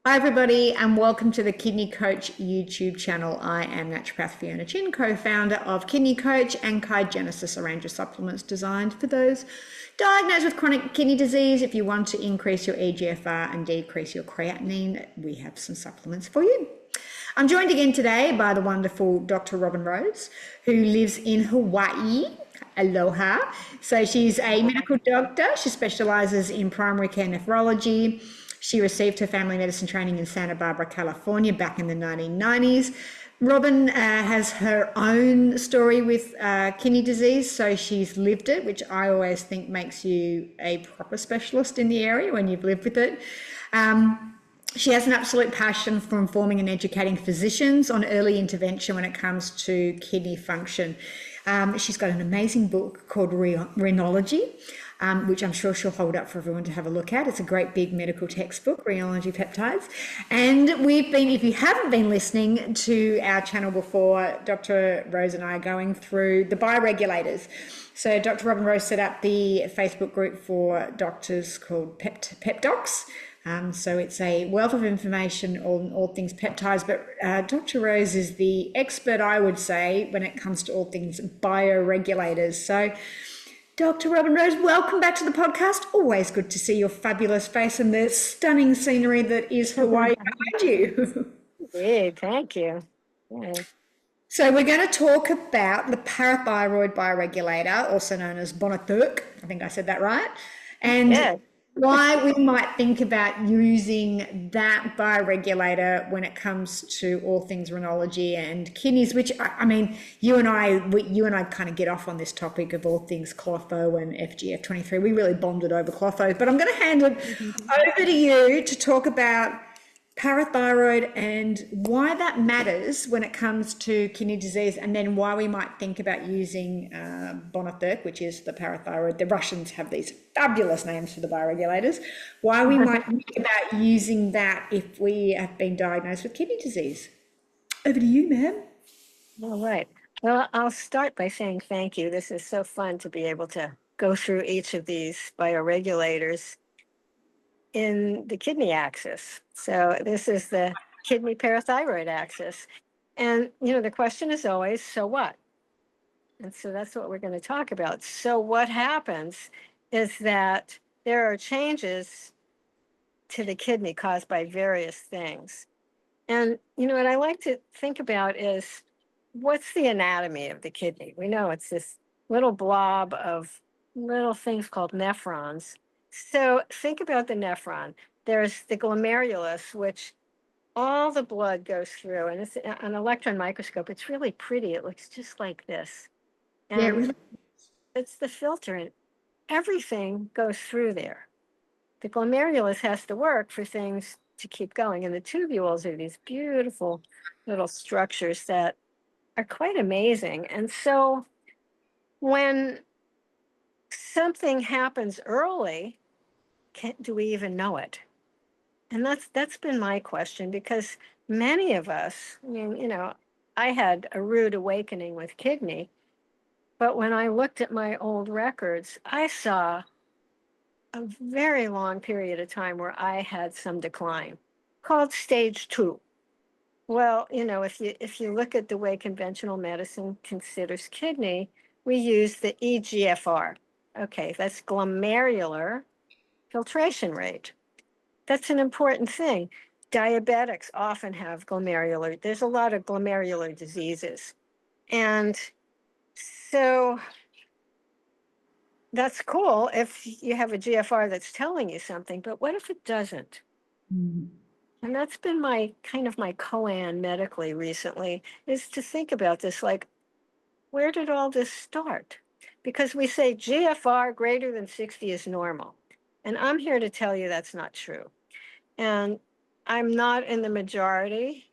Hi, everybody, and welcome to the Kidney Coach YouTube channel. I am naturopath Fiona Chin, co-founder of Kidney Coach and Kaigenesis, a range of supplements designed for those diagnosed with chronic kidney disease. If you want to increase your eGFR and decrease your creatinine, we have some supplements for you. I'm joined again today by the wonderful Dr. Robin Rose, who lives in Hawaii. Aloha. So she's a medical doctor. She specializes in primary care nephrology. She received her family medicine training in Santa Barbara, California back in the 1990s. Robin has her own story with kidney disease, so she's lived it, which I always think makes you a proper specialist in the area when you've lived with it. She has an absolute passion for informing and educating physicians on early intervention when it comes to kidney function. She's got an amazing book called Renology, which I'm sure she'll hold up for everyone to have a look at. It's a great big medical textbook, Renology Peptides. And we've been, if you haven't been listening to our channel before, Dr. Rose and I are going through the bioregulators. So Dr. Robin Rose set up the Facebook group for doctors called PepDocs. So it's a wealth of information on all things peptides, but Dr. Rose is the expert, I would say, when it comes to all things bioregulators. So Dr. Robin Rose, welcome back to the podcast. Always good to see your fabulous face and the stunning scenery that is Hawaii behind you. Hey, thank you. Yeah. So we're going to talk about the parathyroid bioregulator, also known as Bonothyrk. I think I said that right. And Yeah. why we might think about using that bioregulator when it comes to all things renology and kidneys, which I mean, you and I kind of get off on this topic of all things clotho and FGF23. We really bonded over clotho, but I'm going to hand it over to you to talk about parathyroid and why that matters when it comes to kidney disease, and then why we might think about using Bonothyrk, which is the parathyroid. The Russians have these fabulous names for the bioregulators. Why we might think about using that if we have been diagnosed with kidney disease. Over to you, ma'am. All right. Well, I'll start by saying thank you. This is so fun to be able to go through each of these bioregulators in the kidney axis. So this is the kidney parathyroid axis. And, the question is always, so what? And so that's what we're going to talk about. So what happens is that there are changes to the kidney caused by various things. And, what I like to think about is what's the anatomy of the kidney? We know it's this little blob of little things called nephrons. So think about the nephron. There's the glomerulus, which all the blood goes through, and it's an electron microscope. It's really pretty. It looks just like this. And Yeah, really. it's the filter, and everything goes through there. The glomerulus has to work for things to keep going, and the tubules are these beautiful little structures that are quite amazing. And so when something happens early, do we even know it? And that's been my question, because many of us, I had a rude awakening with kidney, but when I looked at my old records, I saw a very long period of time where I had some decline called stage 2. Well, if you look at the way conventional medicine considers kidney, we use the eGFR. Okay, that's glomerular filtration rate. That's an important thing. Diabetics often have glomerular. There's a lot of glomerular diseases. And so that's cool if you have a GFR that's telling you something, but what if it doesn't? And that's been my koan medically recently, is to think about this, like, where did all this start? Because we say GFR greater than 60 is normal. And I'm here to tell you that's not true. And I'm not in the majority.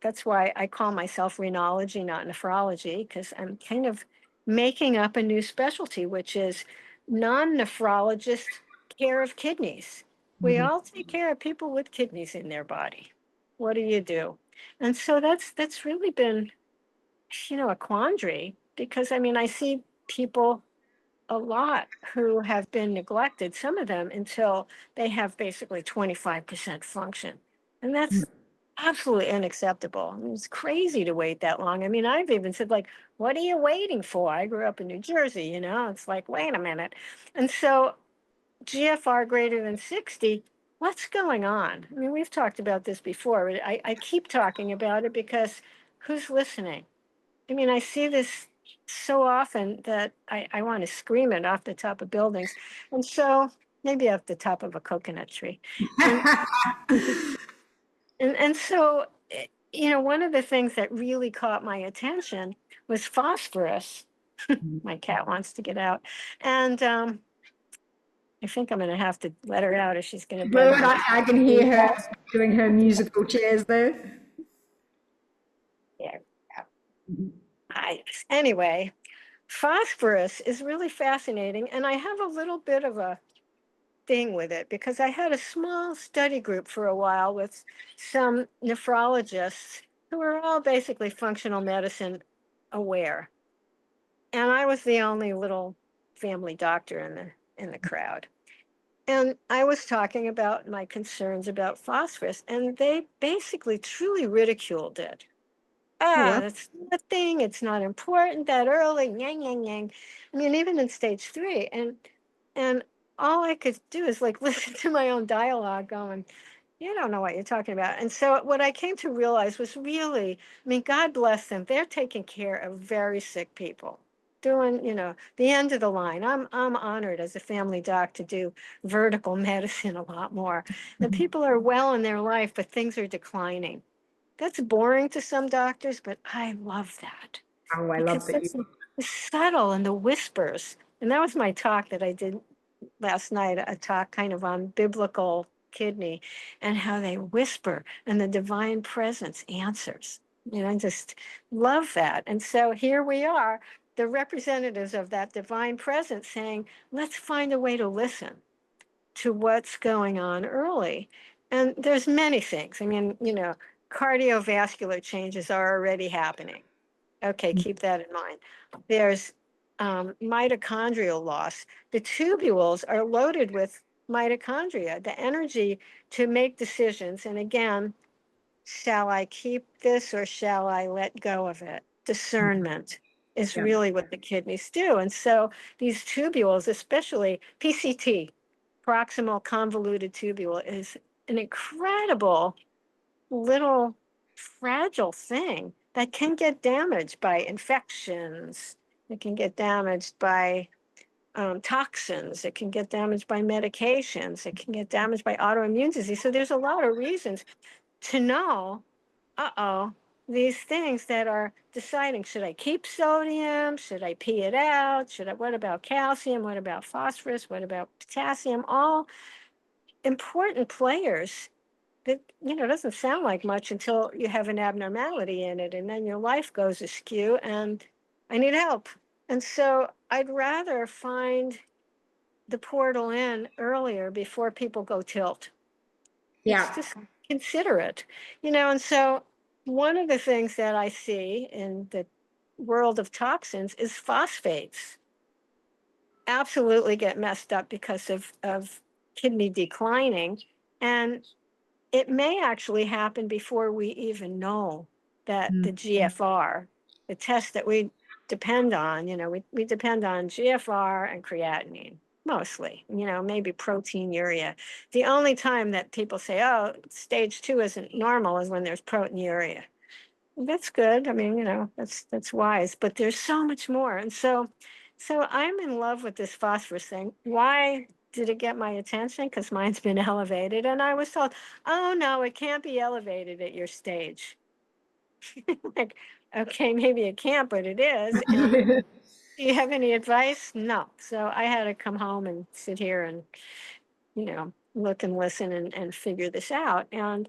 That's why I call myself renology, not nephrology, because I'm kind of making up a new specialty, which is non-nephrologist care of kidneys. We all take care of people with kidneys in their body. What do you do? And so that's really been, a quandary, because I see people a lot who have been neglected, some of them until they have basically 25% function. And that's absolutely unacceptable. I mean, it's crazy to wait that long. I mean, I've even said, like, what are you waiting for? I grew up in New Jersey, you know, it's like, wait a minute. And so GFR greater than 60, what's going on? I mean, we've talked about this before. I keep talking about it because who's listening? I mean, I see this so often that I want to scream it off the top of buildings. And so maybe off the top of a coconut tree. And and so, you know, one of the things that really caught my attention was phosphorus. My cat wants to get out. And I think I'm going to have to let her out if she's going to beg Good. me. I can hear her doing her musical chairs there. Yeah. Anyway, phosphorus is really fascinating. And I have a little bit of a thing with it because I had a small study group for a while with some nephrologists who were all basically functional medicine aware. And I was the only little family doctor in the crowd. And I was talking about my concerns about phosphorus, and they basically truly ridiculed it. Oh, well. That's nothing, it's not important that early, yang, yang, yang. I mean, even in stage 3. And all I could do is like listen to my own dialogue going, you don't know what you're talking about. And so what I came to realize was really, I mean, God bless them. They're taking care of very sick people, doing, you know, the end of the line. I'm honored as a family doc to do vertical medicine a lot more. The people are well in their life, but things are declining. That's boring to some doctors, but I love that Oh, I love because that you. that's the subtle and the whispers. And that was my talk that I did last night, a talk kind of on biblical kidney and how they whisper and the divine presence answers. And I just love that. And so here we are, the representatives of that divine presence saying, let's find a way to listen to what's going on early. And there's many things. I mean, you know, cardiovascular changes are already happening. Okay, keep that in mind. There's mitochondrial loss. The tubules are loaded with mitochondria, the energy to make decisions. And again, shall I keep this or shall I let go of it? Discernment is Yeah. really what the kidneys do. And so these tubules, especially PCT, proximal convoluted tubule, is an incredible little fragile thing that can get damaged by infections. It can get damaged by toxins. It can get damaged by medications. It can get damaged by autoimmune disease. So there's a lot of reasons to know, these things that are deciding, should I keep sodium? Should I pee it out? What about calcium? What about phosphorus? What about potassium? All important players that, you know, doesn't sound like much until you have an abnormality in it, and then your life goes askew, and I need help. And so I'd rather find the portal in earlier before people go tilt. It's Yeah. just considerate, you know. And so one of the things that I see in the world of toxins is phosphates absolutely get messed up because of kidney declining. And it may actually happen before we even know that the GFR, the test that we depend on, you know, we depend on GFR and creatinine mostly, you know, maybe proteinuria. The only time that people say, oh, stage 2 isn't normal is when there's proteinuria. That's good. I mean, you know, that's wise, but there's so much more. And so I'm in love with this phosphorus thing. Why did it get my attention? Because mine's been elevated. And I was told, oh no, it can't be elevated at your stage. Like, okay, maybe it can't, but it is. And do you have any advice? No. So I had to come home and sit here and, you know, look and listen and figure this out. And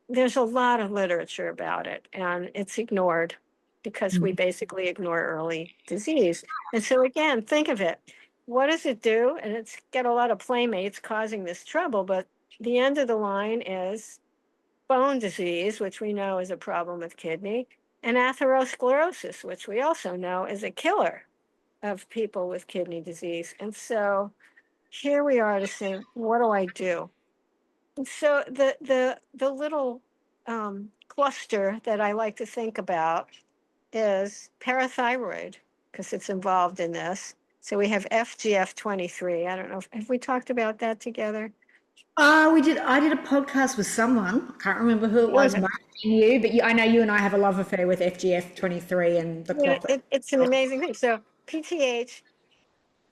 there's a lot of literature about it, and it's ignored because we basically ignore early disease. And so again, think of it. What does it do? And it's got a lot of playmates causing this trouble, but the end of the line is bone disease, which we know is a problem with kidney, and atherosclerosis, which we also know is a killer of people with kidney disease. And so here we are to say, what do I do? So the little cluster that I like to think about is parathyroid, because it's involved in this. So we have FGF23. I don't know have we talked about that together? We did. I did a podcast with someone. I can't remember who it Yeah, was. Might have been you, but I know you and I have a love affair with FGF23 and the clock. it's an amazing thing. So PTH,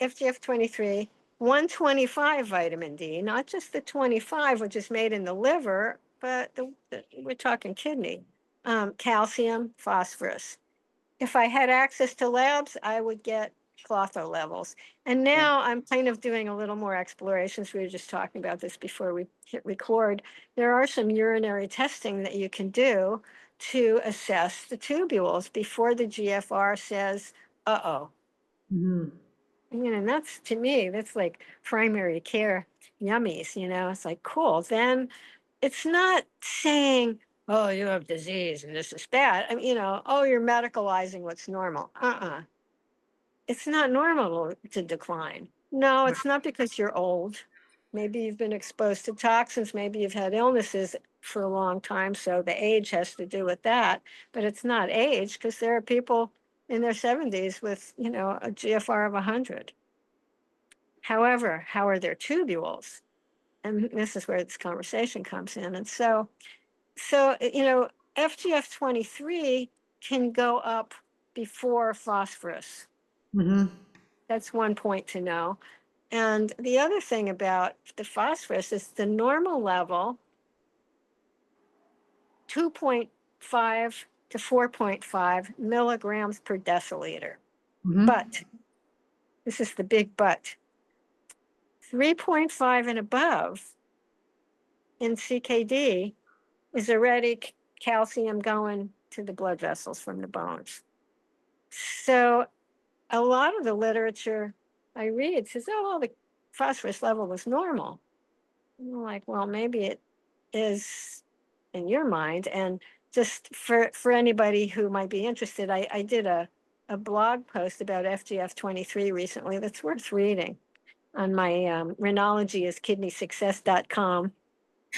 FGF23, 125 vitamin D, not just the 25, which is made in the liver, but we're talking kidney, calcium, phosphorus. If I had access to labs, I would get clotho levels. And Yeah. now I'm kind of doing a little more explorations. We were just talking about this before we hit record. There are some urinary testing that you can do to assess the tubules before the GFR says, uh-oh. Mhm. And that's, to me, that's like primary care yummies, it's like, cool. Then it's not saying, oh, you have disease and this is bad. I mean, oh, you're medicalizing what's normal. It's not normal to decline. No, it's not because you're old. Maybe you've been exposed to toxins. Maybe you've had illnesses for a long time. So the age has to do with that. But it's not age, because there are people in their 70s with, a GFR of 100. However, how are their tubules? And this is where this conversation comes in. And so FGF23 can go up before phosphorus. Mhm. That's one point to know. And the other thing about the phosphorus is the normal level, 2.5 to 4.5 milligrams per deciliter. Mhm. But this is the big but. 3.5 and above in CKD is already calcium going to the blood vessels from the bones. So a lot of the literature I read says, oh, well, the phosphorus level was normal. And I'm like, well, maybe it is in your mind. And just for anybody who might be interested, I did a blog post about FGF23 recently that's worth reading on my Renology is kidneysuccess.com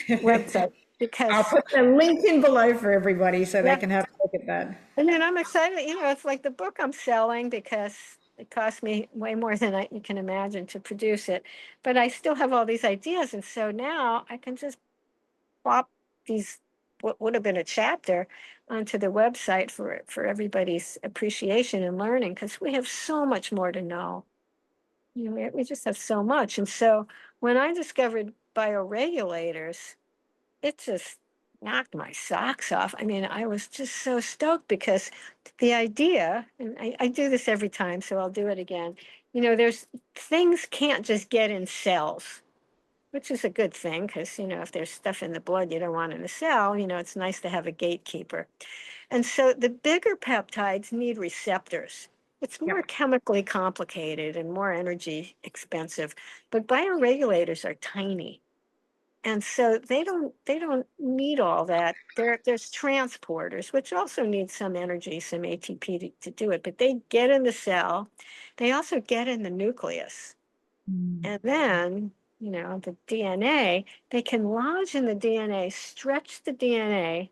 website, I'll because put the link in below for everybody so they yeah. can have a look at that. And then I'm excited, it's like the book I'm selling, because it cost me way more than you can imagine to produce it. But I still have all these ideas. And so now I can just plop these, what would have been a chapter, onto the website for everybody's appreciation and learning, because we have so much more to know. We just have so much. And so when I discovered bioregulators, it just knocked my socks off. I mean, I was just so stoked, because the idea, and I do this every time, so I'll do it again. There's things can't just get in cells, which is a good thing, because, if there's stuff in the blood you don't want in the cell, it's nice to have a gatekeeper. And so the bigger peptides need receptors. It's more Yep. chemically complicated and more energy expensive, but bioregulators are tiny. And so they don't need all that. There's transporters, which also need some energy, some ATP to do it, but they get in the cell. They also get in the nucleus. And then, the DNA, they can lodge in the DNA, stretch the DNA,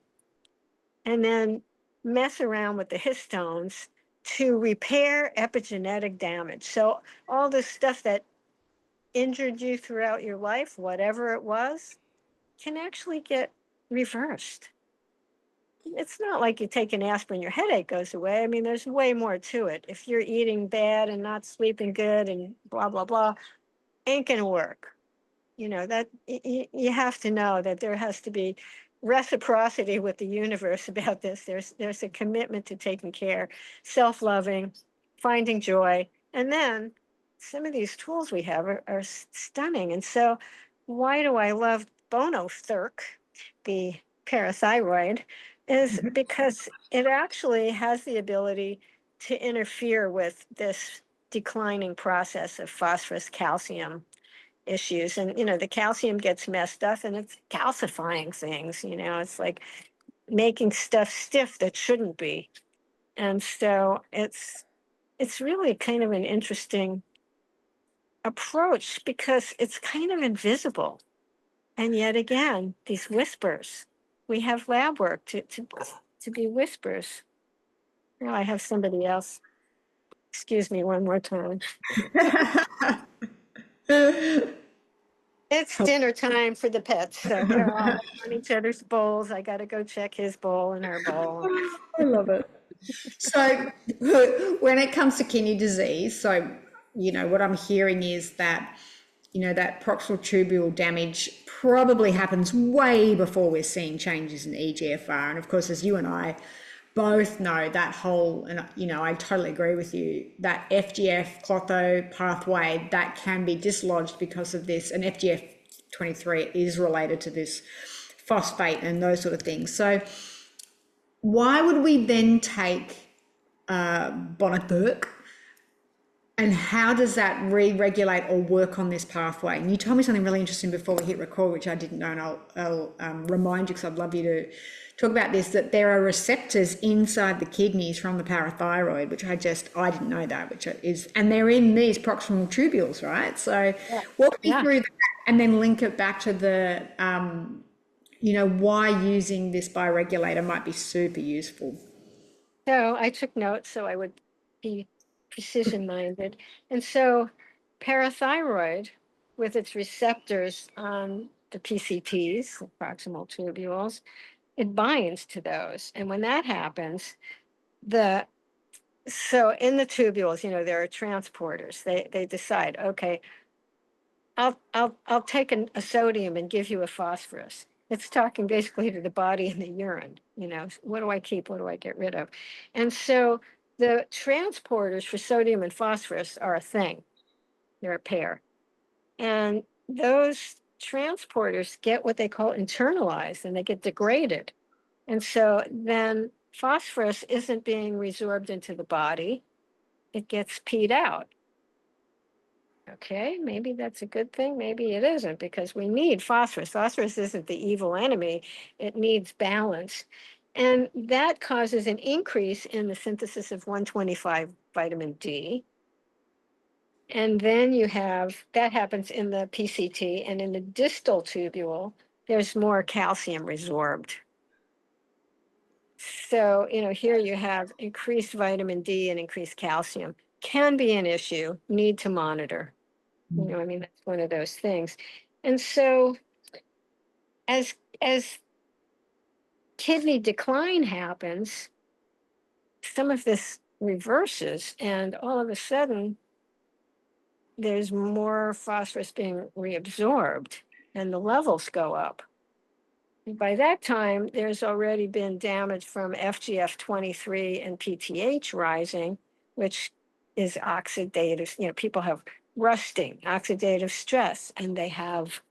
and then mess around with the histones to repair epigenetic damage. So all this stuff that injured you throughout your life, whatever it was, can actually get reversed. It's not like you take an aspirin, your headache goes away. I mean, there's way more to it. If you're eating bad and not sleeping good and blah, blah, blah, ain't gonna work. That you have to know that there has to be reciprocity with the universe about this. There's a commitment to taking care, self-loving, finding joy. And then some of these tools we have are stunning. And so why do I love Bonothyrk, the parathyroid, is because it actually has the ability to interfere with this declining process of phosphorus calcium issues. And the calcium gets messed up, and it's calcifying things. It's like making stuff stiff that shouldn't be. And so it's really kind of an interesting approach, because it's kind of invisible. And yet again, these whispers. We have lab work to be whispers. Now I have somebody else. Excuse me one more time. It's dinner time for the pets. So they're all on each other's bowls. I got to go check his bowl and her bowl. I love it. So, when it comes to kidney disease, so, what I'm hearing is that, that proximal tubule damage probably happens way before we're seeing changes in EGFR. And of course, as you and I both know, that whole, and, I totally agree with you, that FGF clotho pathway that can be dislodged because of this, and FGF23 is related to this phosphate and those sort of things. So, why would we then take Bonothyrk, and how does that re-regulate or work on this pathway? And you told me something really interesting before we hit record, which I didn't know, and I'll remind you because I'd love you to talk about this, that there are receptors inside the kidneys from the parathyroid, which I didn't know that, which is, and they're in these proximal tubules, right? So walk me through that and then link it back to the, why using this bioregulator might be super useful. So I took notes so I would be precision-minded. And so parathyroid, with its receptors on the PCTs, the proximal tubules, it binds to those. And when that happens, so in the tubules, there are transporters. They decide, okay, I'll take a sodium and give you a phosphorus. It's talking basically to the body and the urine. What do I keep? What do I get rid of? And so the transporters for sodium and phosphorus are a thing. They're a pair. And those transporters get what they call internalized, and they get degraded. And so then phosphorus isn't being resorbed into the body. It gets peed out. Okay, maybe that's a good thing. Maybe it isn't, because we need phosphorus. Phosphorus isn't the evil enemy. It needs balance. And that causes an increase in the synthesis of 125 vitamin D. And then that happens in the PCT, and in the distal tubule, there's more calcium resorbed. So, here you have increased vitamin D and increased calcium. Can be an issue, need to monitor. That's one of those things. And so as kidney decline happens, some of this reverses, and all of a sudden there's more phosphorus being reabsorbed and the levels go up. And by that time, there's already been damage from FGF23 and PTH rising, which is oxidative. People have rusting, oxidative stress, and they have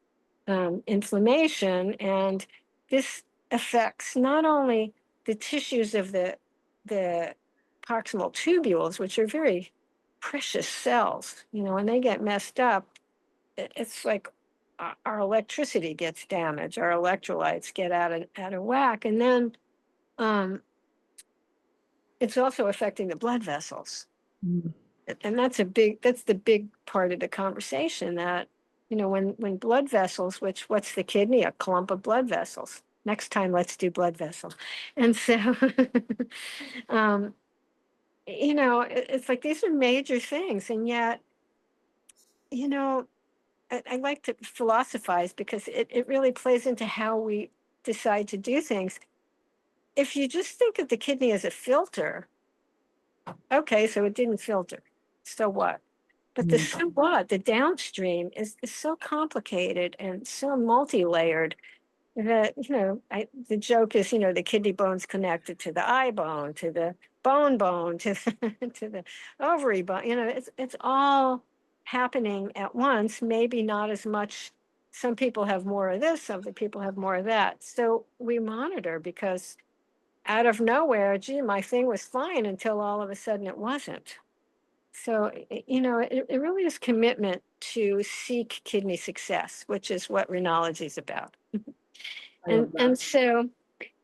inflammation. And this affects not only the tissues of the proximal tubules, which are very precious cells. When they get messed up, it's like our electricity gets damaged, our electrolytes get out of whack, and then it's also affecting the blood vessels. And that's the big part of the conversation, that when blood vessels, what's the kidney? A clump of blood vessels. Next time, let's do blood vessels. And so it's like these are major things, and yet I like to philosophize, because it really plays into how we decide to do things. If you just think of the kidney as a filter, okay, so it didn't filter. So what? But the so what, the downstream is so complicated and so multi-layered that, the joke is, the kidney bone's connected to the eye bone, to the bone, to to the ovary bone. It's all happening at once, maybe not as much. Some people have more of this, some people have more of that. So we monitor, because out of nowhere, gee, my thing was fine until all of a sudden it wasn't. So, it really is commitment to seek kidney success, which is what Renology is about. And so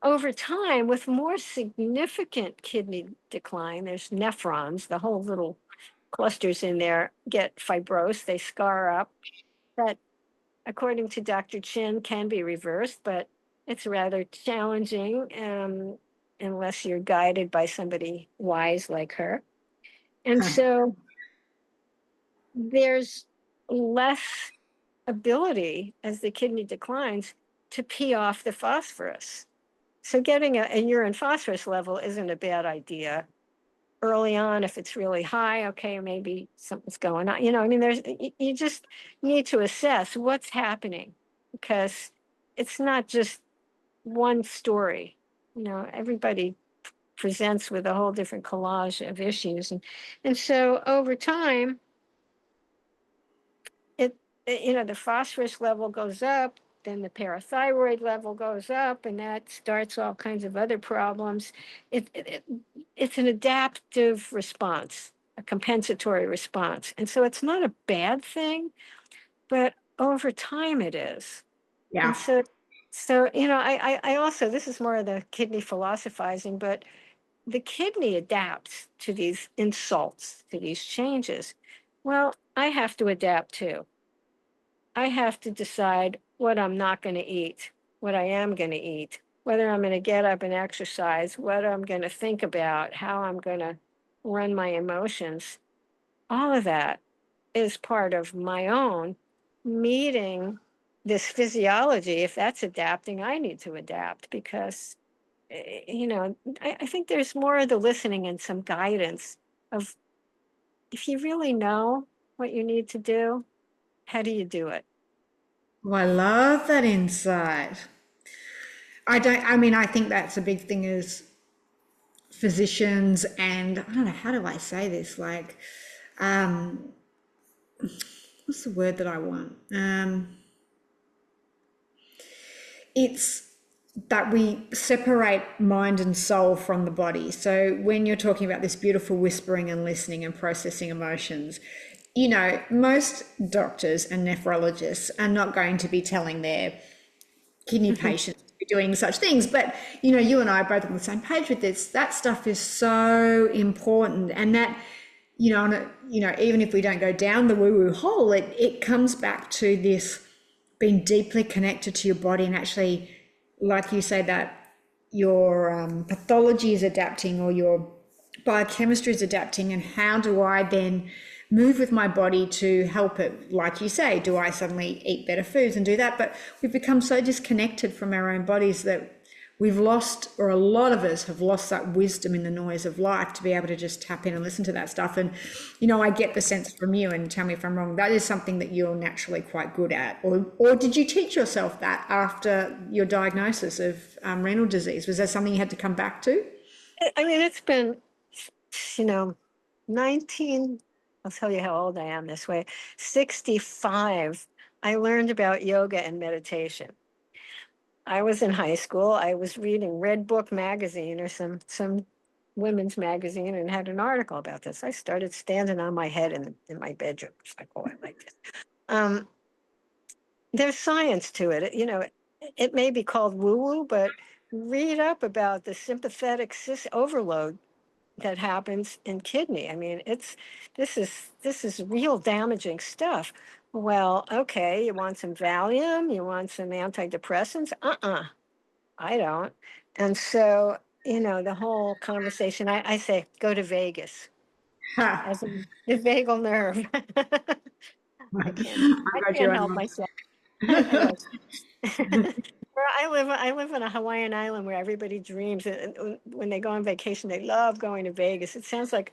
over time, with more significant kidney decline, there's nephrons, the whole little clusters in there get fibrosed, they scar up. That according to Dr. Chin, can be reversed, but it's rather challenging unless you're guided by somebody wise like her. And so there's less ability as the kidney declines to pee off the phosphorus. So getting a urine phosphorus level isn't a bad idea. Early on, if it's really high, okay, maybe something's going on. I mean, you just need to assess what's happening, because it's not just one story. Everybody presents with a whole different collage of issues. And so over time, the phosphorus level goes up, then the parathyroid level goes up, and that starts all kinds of other problems. It's an adaptive response, a compensatory response. And so it's not a bad thing, but over time it is. Yeah. And so I also, this is more of the kidney philosophizing, but the kidney adapts to these insults, to these changes. Well, I have to adapt too. I have to decide what I'm not going to eat, what I am going to eat, whether I'm going to get up and exercise, what I'm going to think about, how I'm going to run my emotions. All of that is part of my own meeting this physiology. If that's adapting, I need to adapt, because, I think there's more of the listening and some guidance of, if you really know what you need to do, how do you do it? Well, I love that insight. I think that's a big thing is physicians and I don't know, how do I say this? Like, um, what's the word that I want? It's that we separate mind and soul from the body. So when you're talking about this beautiful whispering and listening and processing emotions, most doctors and nephrologists are not going to be telling their kidney patients to be doing such things. But, you and I are both on the same page with this. That stuff is so important. And that, even if we don't go down the woo-woo hole, it comes back to this being deeply connected to your body and actually, like you say, that your pathology is adapting or your biochemistry is adapting, and how do I then move with my body to help it? Like you say, do I suddenly eat better foods and do that? But we've become so disconnected from our own bodies that we've lost, or a lot of us have lost, that wisdom in the noise of life to be able to just tap in and listen to that stuff. And, I get the sense from you, and tell me if I'm wrong, that is something that you're naturally quite good at. Or did you teach yourself that after your diagnosis of renal disease? Was that something you had to come back to? I mean, it's been, 19, I'll tell you how old I am this way, 65. I learned about yoga and meditation. I was in high school. I was reading Red Book magazine, or some women's magazine, and had an article about this. I started standing on my head in my bedroom. It's like, oh, I like this. There's science to it. It may be called woo-woo, but read up about the sympathetic overload that happens in kidney. I mean, this is real damaging stuff. Well, okay, you want some Valium, you want some antidepressants? I don't. And so, the whole conversation, I say, go to Vegas, Ha. as in the vagal nerve. I can't, I I got you can't on help one. myself. Anyway. Where I live on a Hawaiian island where everybody dreams, and when they go on vacation, they love going to Vegas. It sounds like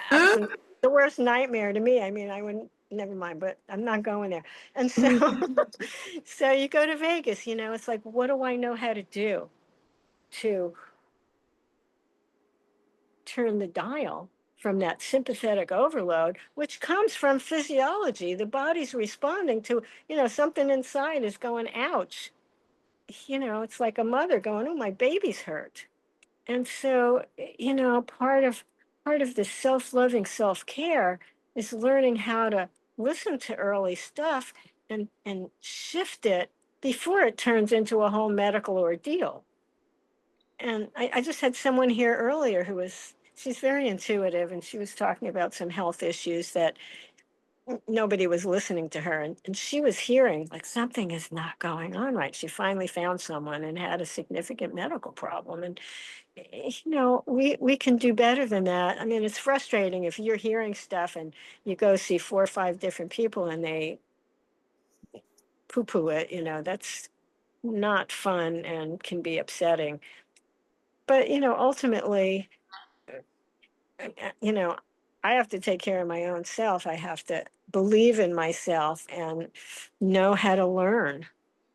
absolute the worst nightmare to me. I mean, I wouldn't, never mind, but I'm not going there. And so, so you go to Vegas, it's like, what do I know how to do to turn the dial from that sympathetic overload, which comes from physiology? The body's responding to, something inside is going, ouch. It's like a mother going, oh, my baby's hurt. And so, part of the self-loving self-care is learning how to listen to early stuff and shift it before it turns into a whole medical ordeal. And I just had someone here earlier she's very intuitive, and she was talking about some health issues that nobody was listening to her, and she was hearing like something is not going on right. She finally found someone and had a significant medical problem. And we can do better than that. I mean, it's frustrating if you're hearing stuff and you go see 4 or 5 different people and they poo-poo it. That's not fun and can be upsetting. But ultimately, you know, I have to take care of my own self. I have to believe in myself and know how to learn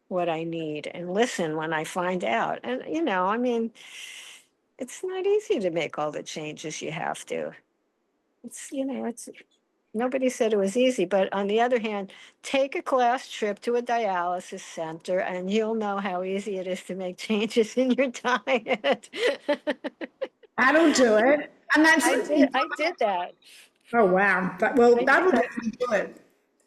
what I need and listen when I find out. And, I mean, it's not easy to make all the changes you have to. It's nobody said it was easy, but on the other hand, take a class trip to a dialysis center and you'll know how easy it is to make changes in your diet. That'll do it. And that's, I did that. oh wow. Well, I did that'll that. definitely do it.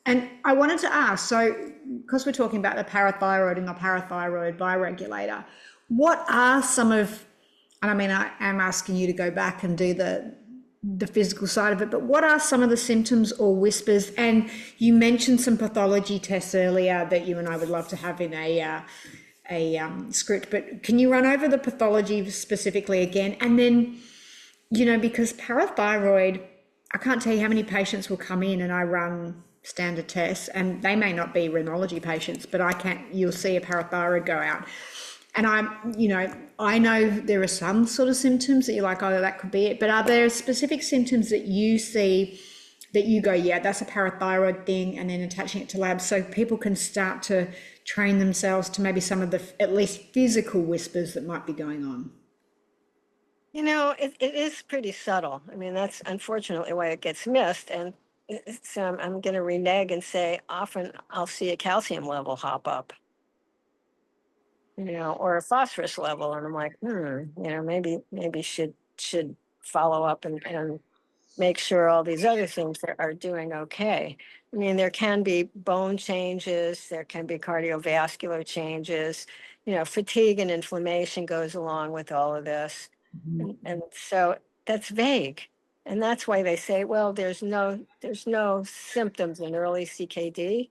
And I wanted to ask, so because we're talking about the parathyroid and the parathyroid bioregulator, what are some of, and I mean, I am asking you to go back and do the physical side of it, but what are some of the symptoms or whispers? And you mentioned some pathology tests earlier that you and I would love to have in a script, but can you run over the pathology specifically again? And then, because parathyroid, I can't tell you how many patients will come in and I run standard tests, and they may not be rhenology patients, but you'll see a parathyroid go out. And I know there are some sort of symptoms that you're like, oh, that could be it. But are there specific symptoms that you see that you go, yeah, that's a parathyroid thing, and then attaching it to labs so people can start to train themselves to maybe some of the at least physical whispers that might be going on? It is pretty subtle. I mean, that's unfortunately why it gets missed. And I'm going to renege and say often I'll see a calcium level hop up, or a phosphorus level. And I'm like, maybe should follow up and make sure all these other things are doing okay. I mean, there can be bone changes, there can be cardiovascular changes, fatigue and inflammation goes along with all of this. And so that's vague. And that's why they say, well, there's no symptoms in early CKD.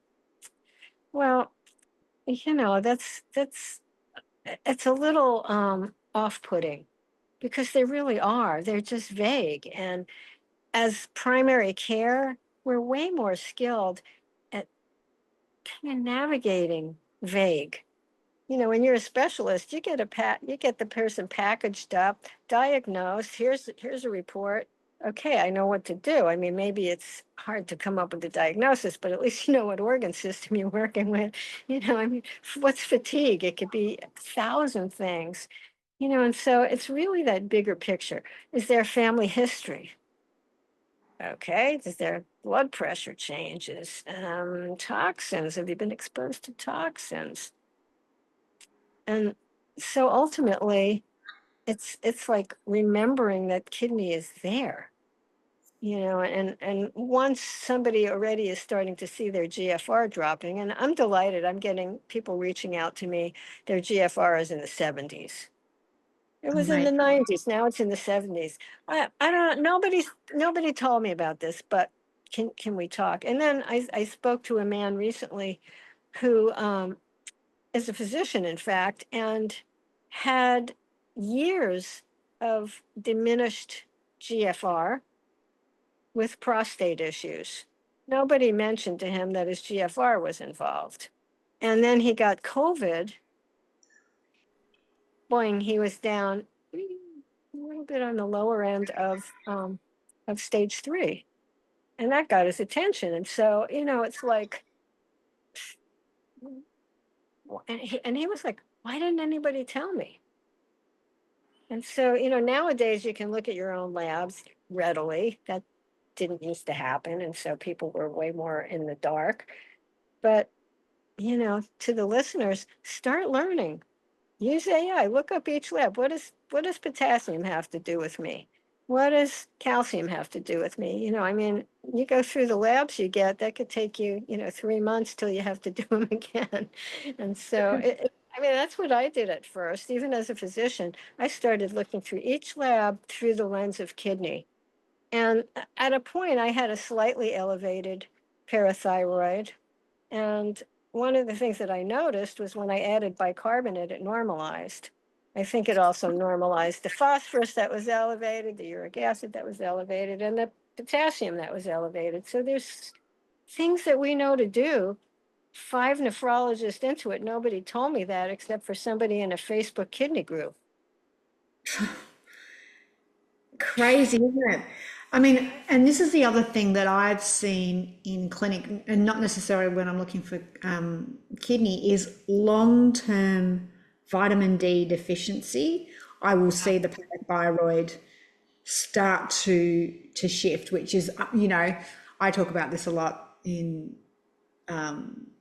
Well, that's it's a little off-putting because they really are. They're just vague. And as primary care, we're way more skilled at kind of navigating vague. When you're a specialist, you get the person packaged up, diagnosed. Here's a report. Okay, I know what to do. I mean, maybe it's hard to come up with the diagnosis, but at least you know what organ system you're working with. I mean, what's fatigue? It could be 1,000 things. And so it's really that bigger picture. Is there family history? Okay, is there blood pressure changes? Toxins? Have you been exposed to toxins? And so ultimately, it's like remembering that kidney is there, and once somebody already is starting to see their GFR dropping, and I'm delighted, I'm getting people reaching out to me, their GFR is in the 70s. It was in the 90s, now it's in the 70s. I don't know, nobody told me about this, but can we talk? And then I spoke to a man recently who is a physician, in fact, and had years of diminished GFR with prostate issues. Nobody mentioned to him that his GFR was involved. And then he got COVID. Boy, he was down a little bit on the lower end of stage 3. And that got his attention. And so, it's like, and he was like, why didn't anybody tell me? And so, nowadays you can look at your own labs readily. That didn't used to happen. And so people were way more in the dark. But, to the listeners, start learning. Use AI. Look up each lab. What does potassium have to do with me? What does calcium have to do with me? I mean, you go through the labs you get, that could take you, 3 months till you have to do them again. And so I mean, that's what I did at first. Even as a physician, I started looking through each lab through the lens of kidney. And at a point, I had a slightly elevated parathyroid. And one of the things that I noticed was when I added bicarbonate, it normalized. I think it also normalized the phosphorus that was elevated, the uric acid that was elevated, and the potassium that was elevated. So there's things that we know to do. 5 nephrologists into it, nobody told me that except for somebody in a Facebook kidney group. Crazy, isn't it? I mean, and this is the other thing that I've seen in clinic, and not necessarily when I'm looking for kidney, is long-term vitamin D deficiency. I will see the parathyroid start to shift, which is, I talk about this a lot in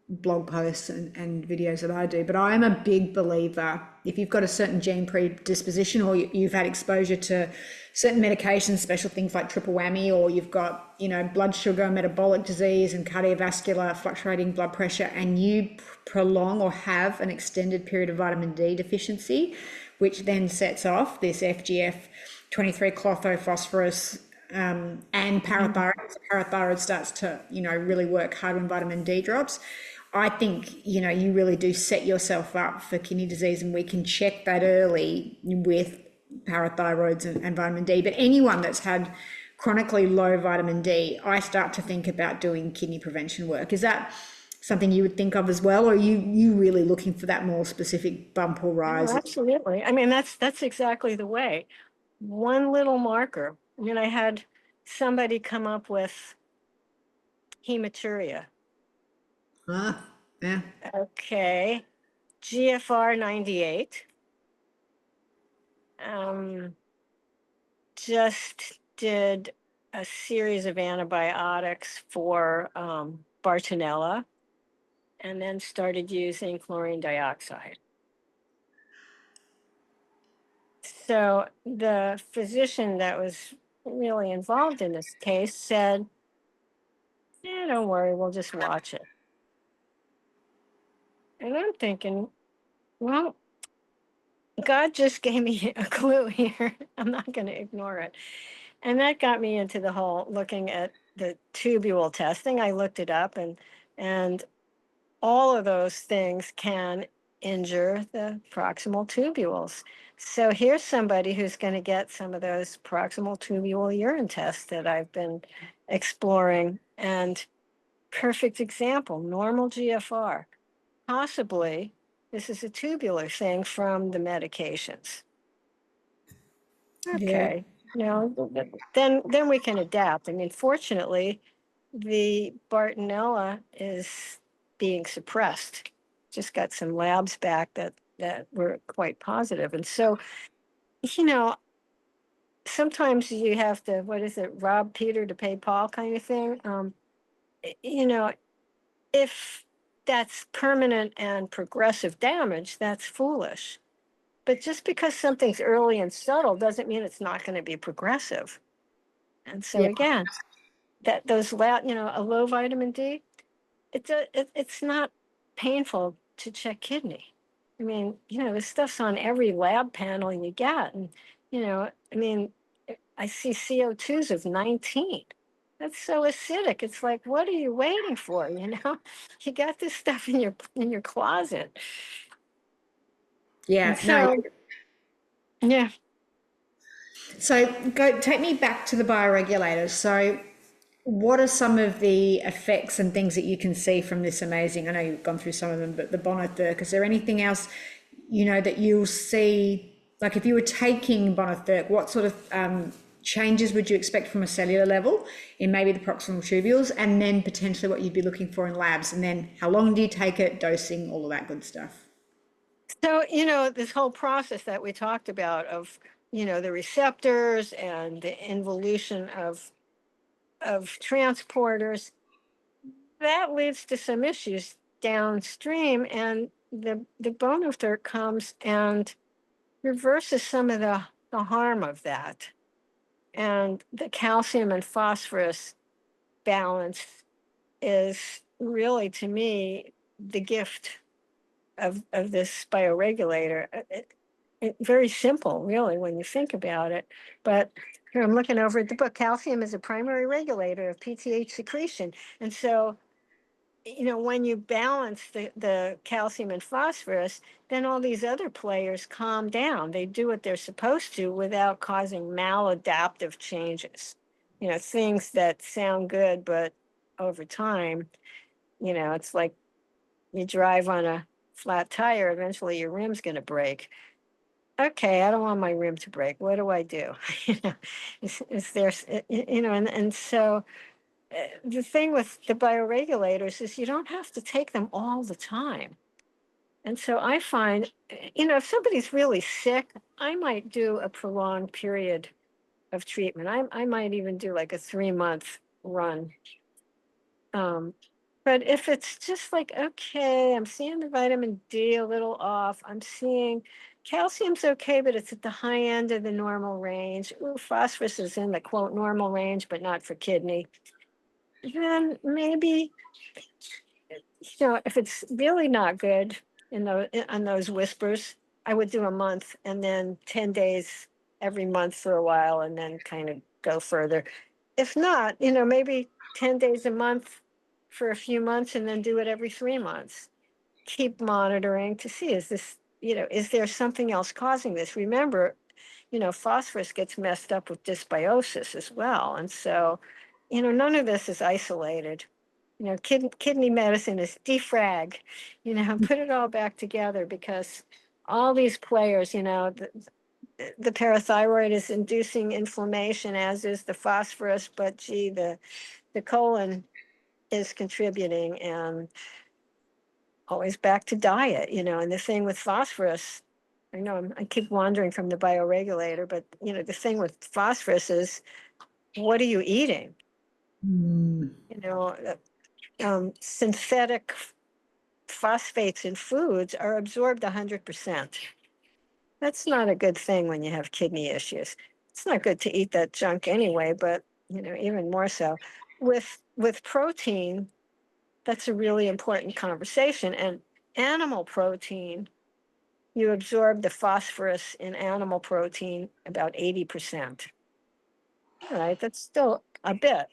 blog posts and videos that I do, but I am a big believer if you've got a certain gene predisposition or you've had exposure to certain medications, special things like triple whammy, or you've got, blood sugar, metabolic disease and cardiovascular fluctuating blood pressure, and you prolong or have an extended period of vitamin D deficiency, which then sets off this FGF 23 chlorphosphorus and parathyroid. So parathyroid starts to, really work hard when vitamin D drops. I think, you really do set yourself up for kidney disease, and we can check that early with parathyroids and vitamin D. But anyone that's had chronically low vitamin D, I start to think about doing kidney prevention work. Is that something you would think of as well, or are you really looking for that more specific bump or rise? Oh, absolutely. I mean, that's exactly the way. One little marker. I mean, I had somebody come up with hematuria. Yeah. Okay. GFR 98. Just did a series of antibiotics for Bartonella, and then started using chlorine dioxide. So the physician that was really involved in this case said, don't worry, we'll just watch it. And I'm thinking, well, God just gave me a clue here. I'm not going to ignore it. And that got me into the whole looking at the tubule testing. I looked it up, and all of those things can injure the proximal tubules. So here's somebody who's going to get some of those proximal tubule urine tests that I've been exploring. And perfect example, normal GFR. Possibly, this is a tubular thing from the medications. Yeah. Okay. Then we can adapt. I mean, fortunately, the Bartonella is being suppressed. Just got some labs back that were quite positive. And so, sometimes you have to, what is it, rob Peter to pay Paul kind of thing. If that's permanent and progressive damage, that's foolish. But just because something's early and subtle doesn't mean it's not going to be progressive. And so Yeah. again, that those a low vitamin D, it's not painful to check kidney. I mean, this stuff's on every lab panel you get, and I mean, I see CO2s of 19. That's so acidic. It's like, what are you waiting for? You got this stuff in your closet. Yeah. And so, yeah. So take me back to the bioregulators. So what are some of the effects and things that you can see from this amazing, I know you've gone through some of them, but the Bonothyrk, is there anything else, that you'll see, like if you were taking Bonothyrk, what sort of changes would you expect from a cellular level in maybe the proximal tubules, and then potentially what you'd be looking for in labs, and then how long do you take it, dosing, all of that good stuff? So, this whole process that we talked about of, the receptors and the involution of transporters, that leads to some issues downstream. And the Bonothyrk comes and reverses some of the harm of that. And the calcium and phosphorus balance is really, to me, the gift of this bioregulator. very simple, really, when you think about it. But here I'm looking over at the book. Calcium is a primary regulator of PTH secretion. And so, when you balance the calcium and phosphorus, then all these other players calm down. They do what they're supposed to without causing maladaptive changes. Things that sound good, but over time, it's like you drive on a flat tire, eventually your rim's going to break. Okay, I don't want my rim to break. What do I do? Is there, and so the thing with the bioregulators is you don't have to take them all the time. And so I find, if somebody's really sick, I might do a prolonged period of treatment. I might even do like a 3-month run. But if it's just like, okay, I'm seeing the vitamin D a little off, I'm seeing calcium's okay, but it's at the high end of the normal range. Ooh, phosphorus is in the quote normal range, but not for kidney. Then maybe, if it's really not good on those whispers, I would do a month and then 10 days every month for a while and then kind of go further. If not, maybe 10 days a month for a few months and then do it every 3 months. Keep monitoring to see, is there something else causing this? Remember, phosphorus gets messed up with dysbiosis as well. And so, none of this is isolated. Kidney medicine is defrag, put it all back together, because all these players, the parathyroid is inducing inflammation, as is the phosphorus, but gee, the colon is contributing, and always back to diet, and the thing with phosphorus, I know I keep wandering from the bioregulator, but the thing with phosphorus is, what are you eating? Synthetic phosphates in foods are absorbed 100%. That's not a good thing when you have kidney issues. It's not good to eat that junk anyway, but even more so with protein. That's a really important conversation. And animal protein, you absorb the phosphorus in animal protein about 80%. All right, that's still a bit.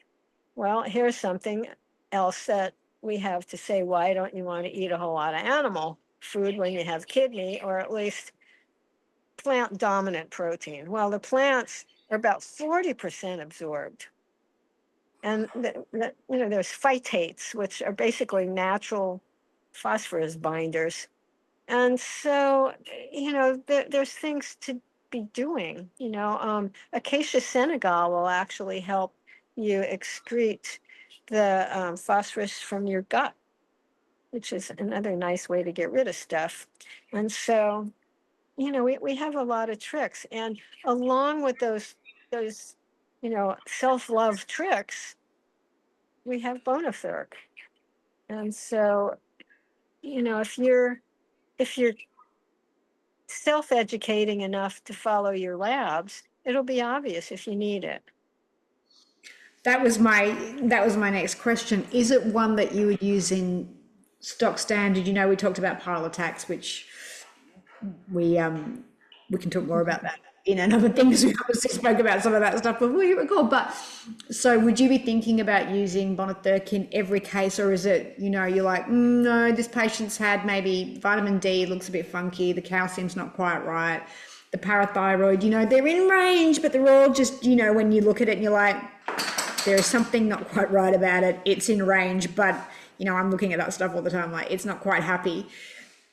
Well, here's something else that we have to say. Why don't you want to eat a whole lot of animal food when you have kidney, or at least plant dominant protein? Well, the plants are about 40% absorbed. And there's phytates, which are basically natural phosphorus binders. And so, there's things to be doing. Acacia senegal will actually help you excrete the phosphorus from your gut, which is another nice way to get rid of stuff. And so, we have a lot of tricks. And along with those self-love tricks, we have Bonothyrk. And so, if you're self-educating enough to follow your labs, it'll be obvious if you need it. That was my next question. Is it one that you would use in stock standard? We talked about pile attacks, which we can talk more about that in another thing, because we obviously spoke about some of that stuff before you recall. But so would you be thinking about using Bonothyrk in every case, or is it, you're like, no, this patient's had maybe vitamin D looks a bit funky, the calcium's not quite right, the parathyroid, they're in range, but they're all just, when you look at it and you're like, there's something not quite right about it. It's in range, but I'm looking at that stuff all the time, like it's not quite happy.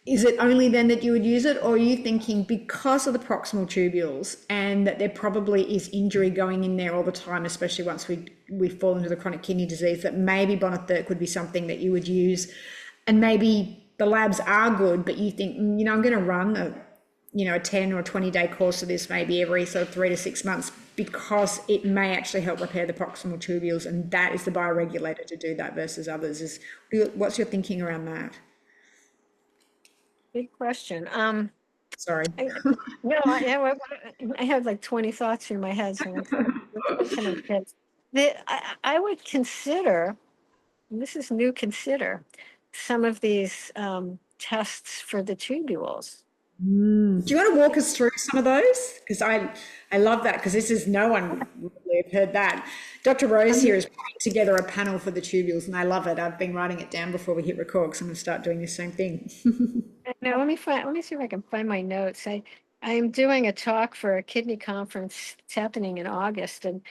Is it only then that you would use it, or are you thinking because of the proximal tubules and that there probably is injury going in there all the time, especially once we fall into the chronic kidney disease, that maybe Bonothyrk would be something that you would use, and maybe the labs are good, but you think, I'm going to run a 10 or 20-day course of this maybe every sort of 3 to 6 months, because it may actually help repair the proximal tubules, and that is the bioregulator to do that versus others. What's your thinking around that? Good question. Sorry. No, I have like 20 thoughts in my head, so I would consider, and this is consider some of these tests for the tubules. Do you want to walk us through some of those? Because I love that because this is no one really have heard that. Dr. Rose here is putting together a panel for the tubules, and I love it. I've been writing it down before we hit record because I'm going to start doing the same thing. Now let me see if I can find my notes. I'm doing a talk for a kidney conference. It's happening in August, and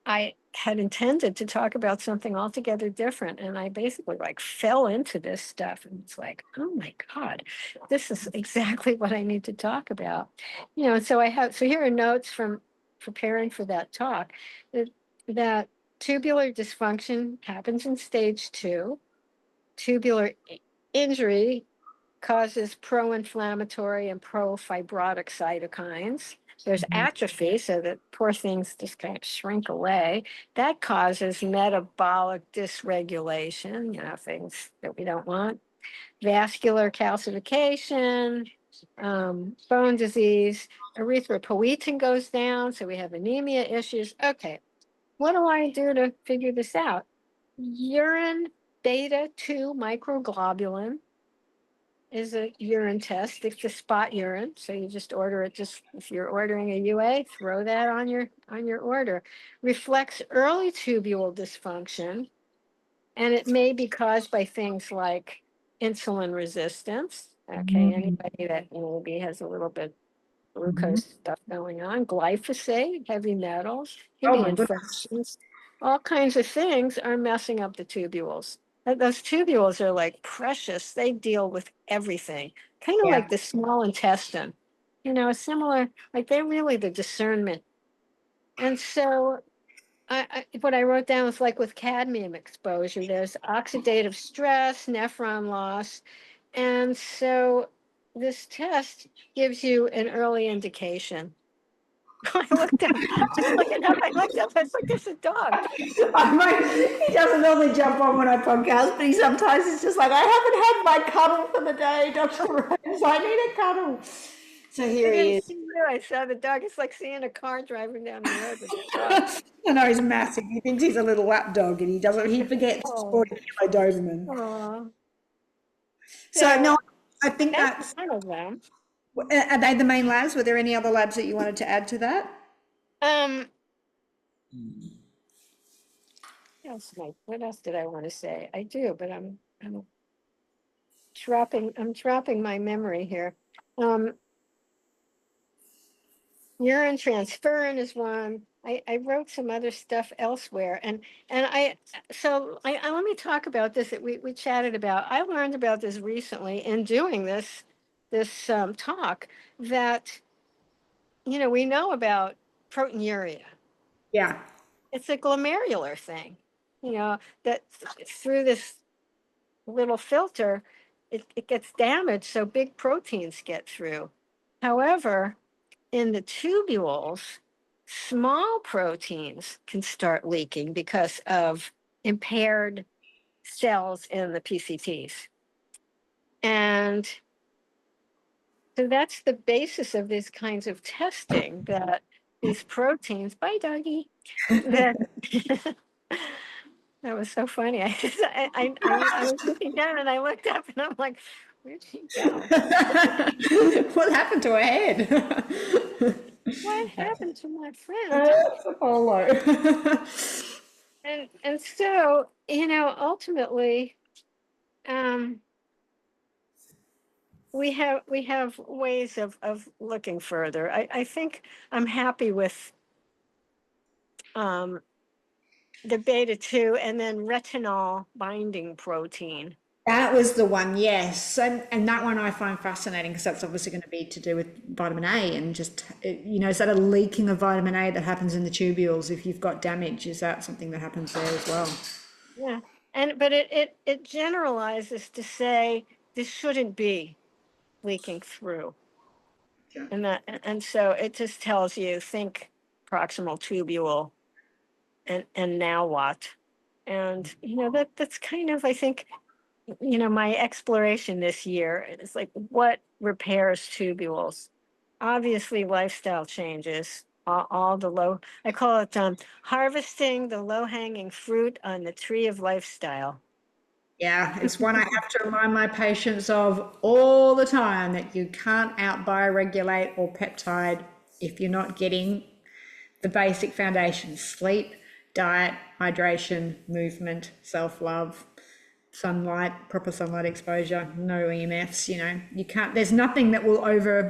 I had intended to talk about something altogether different, and I basically like fell into this stuff, and it's like, oh my God, this is exactly what I need to talk about. And so here are notes from preparing for that talk. That tubular dysfunction happens in stage 2. Tubular injury causes pro-inflammatory and pro-fibrotic cytokines. There's atrophy, so that poor things just kind of shrink away. That causes metabolic dysregulation, things that we don't want. Vascular calcification, bone disease, erythropoietin goes down, so we have anemia issues. Okay, what do I do to figure this out? Urine beta 2 microglobulin is a urine test. It's a spot urine, so you just order it. Just if you're ordering a UA, throw that on your order. Reflects early tubule dysfunction, and it may be caused by things like insulin resistance. Okay, anybody that maybe has a little bit glucose stuff going on, glyphosate, heavy metals, can Oh be my goodness. infections. All kinds of things are messing up the tubules. Those tubules are like precious. They deal with everything, kind of Yeah. like the small intestine, similar, like they're really the discernment. And so what I wrote down was like with cadmium exposure, there's oxidative stress, nephron loss. And so this test gives you an early indication. I looked up, just looking up, I looked up, I was like, there's a dog. He doesn't normally jump on when I podcast, but he sometimes is just like, I haven't had my cuddle for the day, Dr. Rose. I need a cuddle. So I here he didn't is. see you. I saw the dog. It's like seeing a car driving down the road with a dog. I know he's massive. He thinks he's a little lap dog and he forgets it's Oh, 40 kilo Doberman. oh. So So no, I think that's that's, one of them. are they the main labs? Were there any other labs that you wanted to add to that? Um, what else did I want to say? I do, but I'm dropping my memory here. Urine transferrin is one. I wrote some other stuff elsewhere, and let me talk about this that we chatted about. I learned about this recently in doing this talk that we know about proteinuria. Yeah. It's a glomerular thing, that through this little filter, it gets damaged, so big proteins get through. However, in the tubules, small proteins can start leaking because of impaired cells in the PCTs. And so that's the basis of these kinds of testing, that these proteins, bye doggy, that that was so funny. I was looking down and I looked up and I'm like, where'd she go? What happened to her head? What happened to my friend? That's Apollo. And so, ultimately, um, we have ways of looking further. I think I'm happy with the beta 2 and then retinol binding protein. That was the one, yes. And that one I find fascinating because that's obviously going to be to do with vitamin A and just, is that a leaking of vitamin A that happens in the tubules if you've got damage? Is that something that happens there as well? Yeah. But it generalizes to say this shouldn't be leaking through. Yeah. And so it just tells you, think proximal tubule and now what? And that's kind of, I think, my exploration this year is like, what repairs tubules? Obviously, lifestyle changes, all the I call it harvesting the low hanging fruit on the tree of lifestyle. Yeah, it's one I have to remind my patients of all the time, that you can't out bioregulate or peptide if you're not getting the basic foundations: sleep, diet, hydration, movement, self-love, sunlight, proper sunlight exposure, no EMFs. You can't, there's nothing that will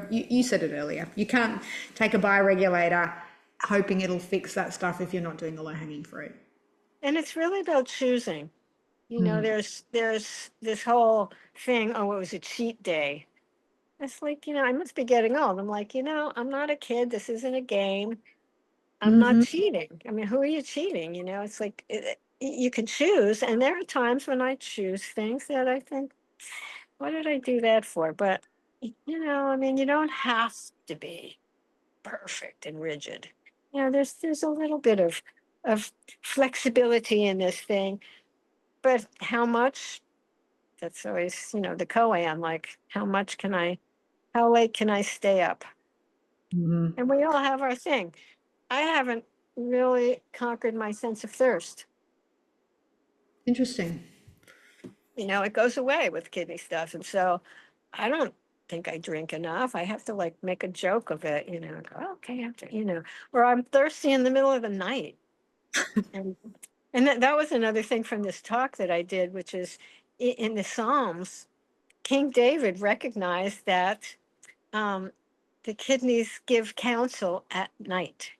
you said it earlier, you can't take a bioregulator hoping it'll fix that stuff if you're not doing the low-hanging fruit. And it's really about choosing. There's this whole thing, oh, it was a cheat day. It's like, I must be getting old. I'm like, I'm not a kid. This isn't a game. I'm not Mm-hmm. cheating. I mean, who are you cheating? It's like you can choose. And there are times when I choose things that I think, what did I do that for? But, I mean, you don't have to be perfect and rigid. There's a little bit of flexibility in this thing. But how much? That's always, the koan, like how late can I stay up? Mm-hmm. And we all have our thing. I haven't really conquered my sense of thirst. Interesting. It goes away with kidney stuff. And so I don't think I drink enough. I have to like make a joke of it, go, okay, after, or I'm thirsty in the middle of the night. And that was another thing from this talk that I did, which is in the Psalms, King David recognized that the kidneys give counsel at night.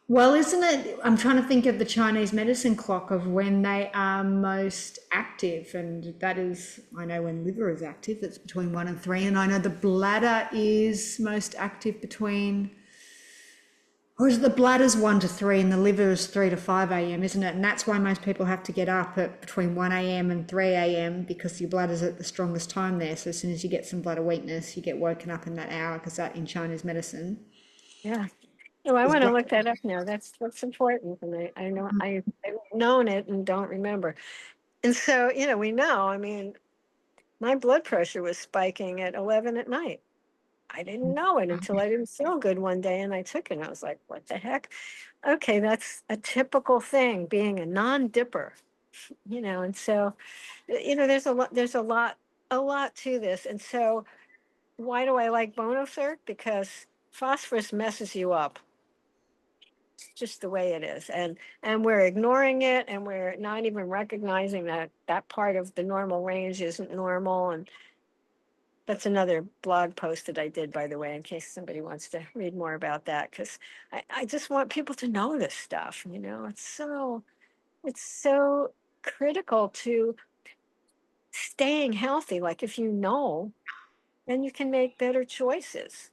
Well, isn't it? I'm trying to think of the Chinese medicine clock of when they are most active, and that is, I know when liver is active, it's between 1 and 3, and I know the bladder is most active between, or is it the bladder's 1 to 3 and the liver is 3 to 5 a.m., isn't it? And that's why most people have to get up at between 1 a.m. and 3 a.m., because your bladder's at the strongest time there. So as soon as you get some bladder weakness, you get woken up in that hour, because that in Chinese medicine Yeah. Oh, I is want to great. look that up now. That's important. And I know I've known it and don't remember. And so, we know, I mean, my blood pressure was spiking at 11 at night. I didn't know it until I didn't feel good one day and I took it and I was like, what the heck? Okay, that's a typical thing, being a non-dipper, and so, there's a lot to this. And so why do I like Bonothyrk? Because phosphorus messes you up. It's just the way it is. And we're ignoring it, and we're not even recognizing that that part of the normal range isn't normal. And that's another blog post that I did, by the way, in case somebody wants to read more about that, because I just want people to know this stuff. It's so critical to staying healthy. Like, if you know, then you can make better choices.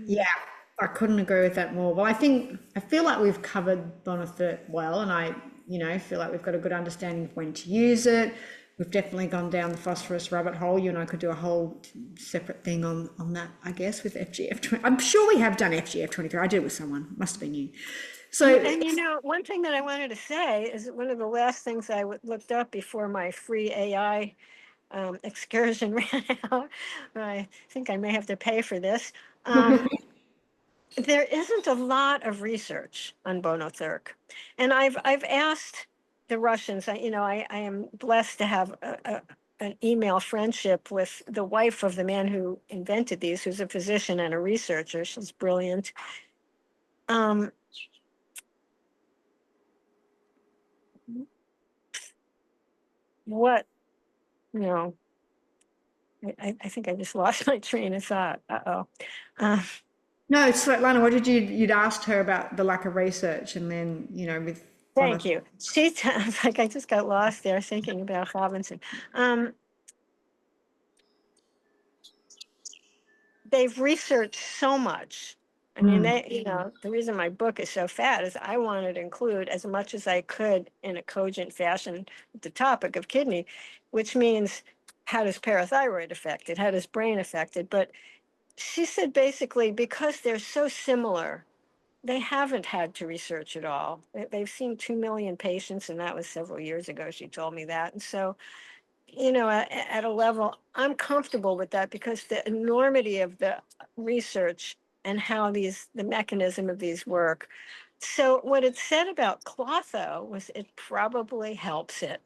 Yeah, Mm. I couldn't agree with that more. Well, I feel like we've covered Bonothyrk well, and I feel like we've got a good understanding of when to use it. We've definitely gone down the phosphorus rabbit hole. You and I could do a whole separate thing on that, I guess, with FGF 20. I'm sure we have done FGF 23. I did it with someone. Must have been you. So, And one thing that I wanted to say is that one of the last things I looked up before my free AI excursion ran out. I think I may have to pay for this. There isn't a lot of research on Bonothyrk, and I've asked the Russians. I am blessed to have an email friendship with the wife of the man who invented these, who's a physician and a researcher. She's brilliant. Um, what you know, I think I just lost my train of thought. Uh-oh. Uh, no, Svetlana, what did you'd asked her about the lack of research, and then, with Thank Bonothyrk. you. Like, I just got lost there thinking about Robinson. Um, they've researched so much. I mean, the reason my book is so fat is I wanted to include as much as I could in a cogent fashion the topic of kidney, which means, how does parathyroid affect it? How does brain affect it? But she said, basically, because they're so similar, they haven't had to research at all. They've seen 2 million patients, and that was several years ago. She told me that. And so, at a level, I'm comfortable with that, because the enormity of the research and how the mechanism of these work, So what it said about clotho was it probably helps it.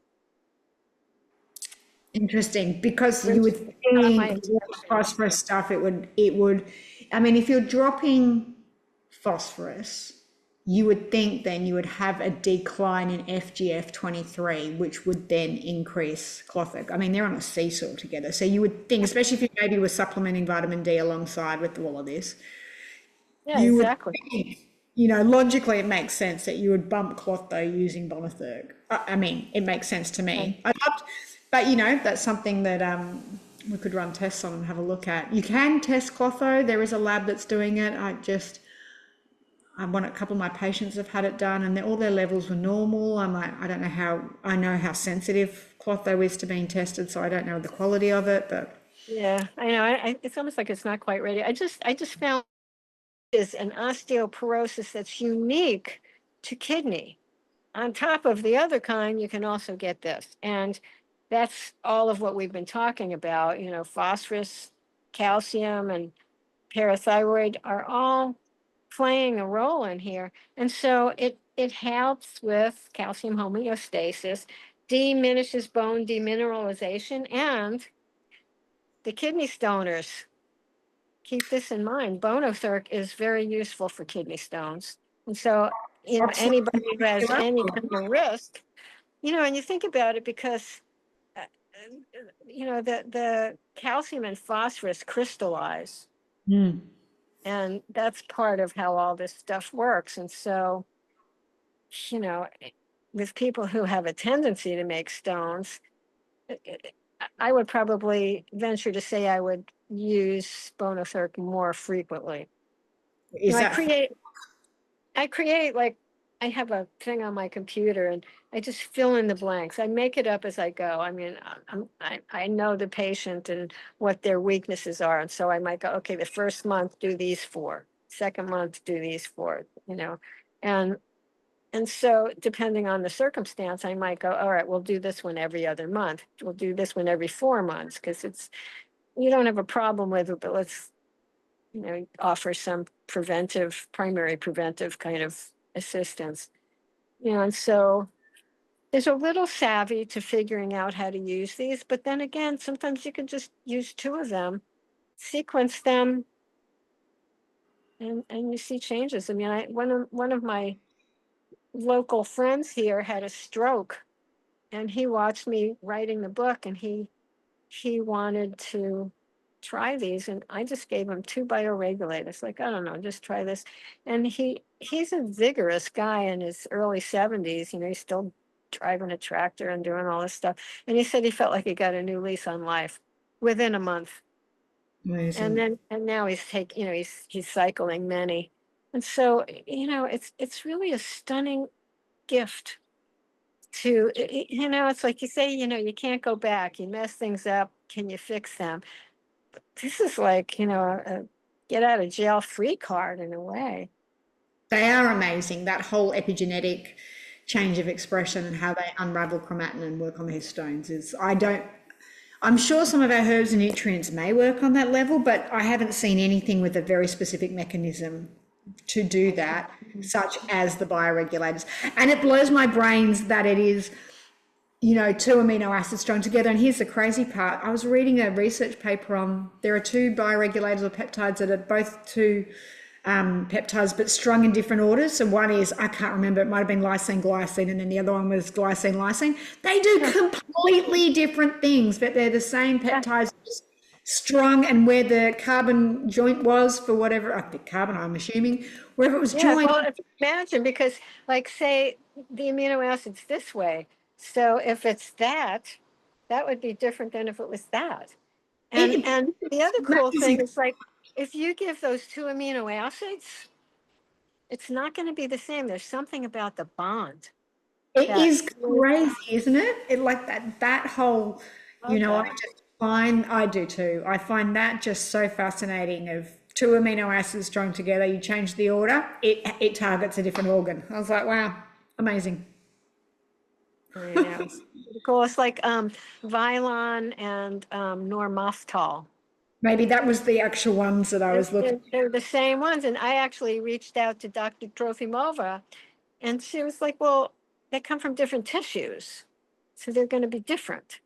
Interesting, because you Which would on my think with experience. phosphorus stuff, it would, I mean, if you're dropping phosphorus, you would think then you would have a decline in FGF23, which would then increase clotho. I mean, they're on a seesaw together. So you would think, especially if you maybe were supplementing vitamin D alongside with all of this, Yeah, you would exactly. think, logically it makes sense that you would bump clotho using Bonothyrk. I mean, it makes sense to And me. But that's something that we could run tests on and have a look at. You can test clotho. There is a lab that's doing it. A couple of my patients have had it done, and all their levels were normal. I'm like, I know how sensitive clotho is to being tested, so I don't know the quality of it, but yeah, I know. It's almost like it's not quite ready. I just found is an osteoporosis that's unique to kidney. On top of the other kind, you can also get this. And that's all of what we've been talking about. Phosphorus, calcium, and parathyroid are all playing a role in here. And so it helps with calcium homeostasis, diminishes bone demineralization, and the kidney stoners. Keep this in mind. Bonothyrk is very useful for kidney stones. And so, absolutely. anybody who has any kind of risk, and you think about it because, uh, the calcium and phosphorus crystallize, Mm. and that's part of how all this stuff works. And so, you know, with people who have a tendency to make stones, I would probably venture to say I would use Bonothyrk more frequently. Is I that create like I have a thing on my computer and I just fill in the blanks. I make it up as I go. I mean, I know the patient and what their weaknesses are, and so I might go, okay, the first month do these four, second month do these four, and and so depending on the circumstance, I might go, all right, we'll do this one every other month. We'll do this one every 4 months because it's you don't have a problem with it, but let's offer some primary preventive kind of assistance. And so there's a little savvy to figuring out how to use these, but then again, sometimes you can just use two of them, sequence them, and you see changes. I mean, one of my local friends here had a stroke, and he watched me writing the book, and he wanted to try these, and I just gave him two bioregulators. Like, I don't know, just try this. And he's a vigorous guy in his early 70s. He's still driving a tractor and doing all this stuff. And he said he felt like he got a new lease on life within a month. amazing? And now he's cycling many. And so, it's really a stunning gift to, it's like you say, you can't go back. You mess things up. Can you fix them? This is like, a get out of jail free card in a way. They are amazing. That whole epigenetic change of expression and how they unravel chromatin and work on the histones is, I'm sure some of our herbs and nutrients may work on that level, but I haven't seen anything with a very specific mechanism to do that, such as the bioregulators. And it blows my brains that it is, two amino acids strung together. And here's the crazy part. I was reading a research paper on, there are two bioregulators or peptides that are both two peptides, but strung in different orders. So one is, I can't remember, it might have been lysine, glycine, and then the other one was glycine, lysine. They do completely different things, but they're the same Yeah, peptides, just strung, and where the carbon joint was for whatever, the carbon, I'm assuming, wherever it was yeah. joined. Well, if you imagine, because like say the amino acids this way. So if it's that would be different than if it was that. And It, and the it's other cool thing amazing. is like if you give those two amino acids, it's not going to be the same. There's something about the bond It that is crazy, isn't it? It like that whole, love I that. just find, I do too. I find that just so fascinating of two amino acids strung together, you change the order, it targets a different organ. I was like, wow, amazing. I know. It's pretty cool. It's like Vilon and normothitol. Maybe that was the actual ones that I was looking. They're the same ones. And I actually reached out to Dr. Trofimova, and she was like, well, they come from different tissues, so they're going to be different.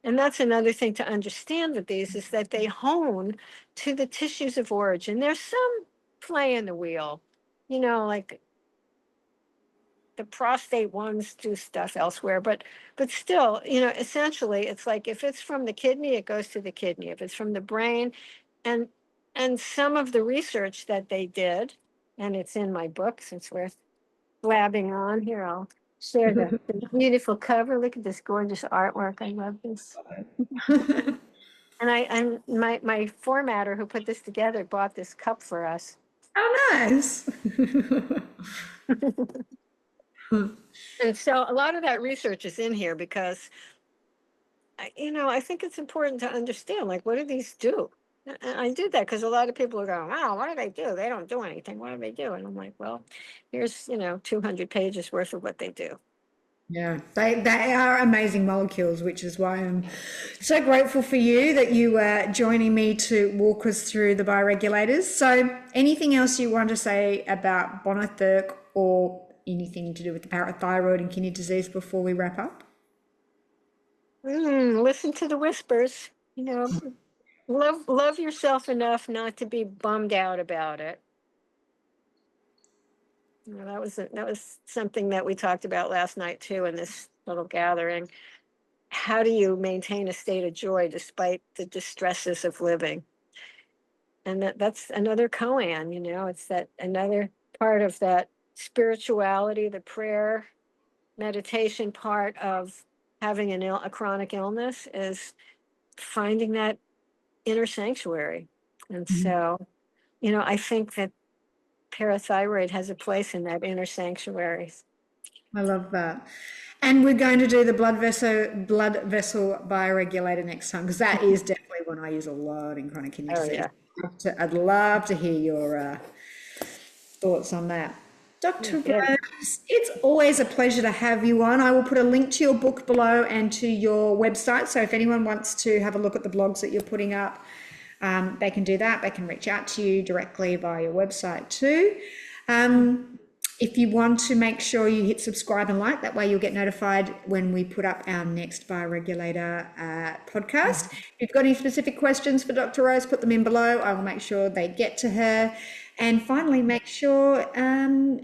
And that's another thing to understand with these, is that they hone to the tissues of origin. There's some play in the wheel, like the prostate ones do stuff elsewhere, but still, essentially it's like if it's from the kidney, it goes to the kidney. If it's from the brain, and some of the research that they did, and it's in my book since we're blabbing on here, I'll share the beautiful cover. Look at this gorgeous artwork. I love this. And my formatter who put this together bought this cup for us. Oh, nice. And so a lot of that research is in here because, I think it's important to understand, like, what do these do? And I did that because a lot of people are going, wow, what do they do? They don't do anything. What do they do? And I'm like, well, here's, 200 pages worth of what they do. Yeah, they are amazing molecules, which is why I'm so grateful for you that you were joining me to walk us through the bioregulators. So anything else you want to say about Bonothyrk or anything to do with the parathyroid and kidney disease before we wrap up? Listen to the whispers, love yourself enough not to be bummed out about it. That was something that we talked about last night too in this little gathering. How do you maintain a state of joy despite the distresses of living? And that's another koan, it's that another part of that spirituality, the prayer, meditation part of having a chronic illness, is finding that inner sanctuary. And so, I think that parathyroid has a place in that inner sanctuary. I love that. And we're going to do the blood vessel bioregulator next time, because that is definitely one I use a lot in chronic kidney Oh disease. yeah. I'd love to hear your thoughts on that. Dr. Okay. Rose, it's always a pleasure to have you on. I will put a link to your book below and to your website. So if anyone wants to have a look at the blogs that you're putting up, they can do that. They can reach out to you directly via your website too. If you want to, make sure you hit subscribe and like, that way you'll get notified when we put up our next bioregulator podcast. If you've got any specific questions for Dr. Rose, put them in below. I will make sure they get to her. And finally, make sure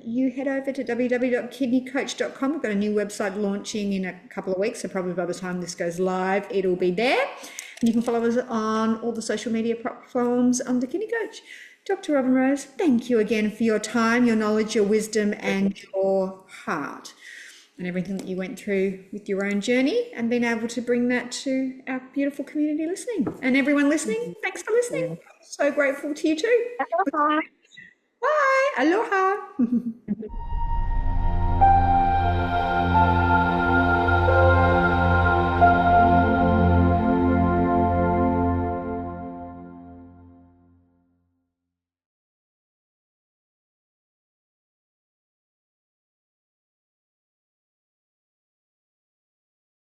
you head over to www.kidneycoach.com. We've got a new website launching in a couple of weeks, so probably by the time this goes live, it'll be there. And you can follow us on all the social media platforms under Kidney Coach. Dr. Robin Rose, thank you again for your time, your knowledge, your wisdom, and your heart, and everything that you went through with your own journey, and being able to bring that to our beautiful community listening. And everyone listening, thanks for listening. So grateful to you too. Aloha. Bye. Aloha.